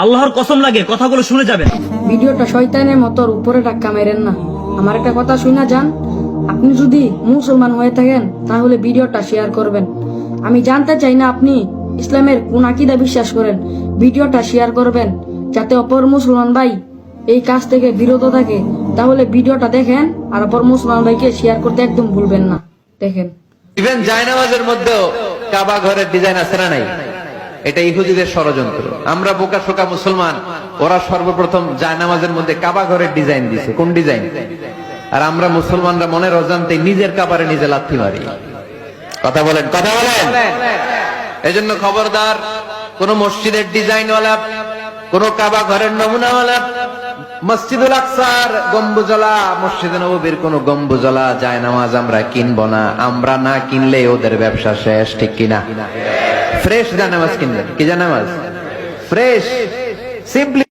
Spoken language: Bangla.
আল্লাহর কসম লাগে কথাগুলো শুনে যাবেন। ভিডিওটা শয়তানের মতো উপরে টাক্কা মেরেন না। আমার একটা কথা শুনা যান, আপনি যদি মুসলমান হয়ে থাকেন তাহলে ভিডিওটা শেয়ার করবেন। আমি জানতে চাই না আপনি ইসলামের কোন আকীদা বিশ্বাস করেন। ভিডিওটা শেয়ার করবেন যাতে অপর মুসলমান ভাই এই কাজ থেকে বিরত থাকে। তাহলে ভিডিওটা দেখেন আর অপর মুসলমান ভাইকে শেয়ার করতে একদম ভুলবেন না। দেখেন, ইভেন জায়নামাজের মধ্যেও কাবা ঘরের ডিজাইন আছে না নাই? এটা ইহুদিদের ষড়যন্ত্র। আমরা বোকা শোকা মুসলমান, ওরা সর্বপ্রথম জায়নামাজের মধ্যে কাবা ঘরের ডিজাইন দিছে। কোন ডিজাইন? আর আমরা মুসলমানরা মনের অজান্তে নিজের কাবারে নিজে লাথি মারি। কথা বলেন, কথা বলেন। এজন্য খবরদার, কোন মসজিদের ডিজাইনওয়ালা, কোন কাবা ঘরের নমুনাওয়ালা, মসজিদুল আকসার গম্বুজলা, মসজিদে নববীর কোন গম্বুজলা জায়নামাজ আমরা কিনবো না। আমরা না কিনলে ওদের ব্যবসা শেষ, ঠিক কিনা? ফ্রেশ জায়নামাজ কিনবেন। কি জায়নামাজ? Fresh, simply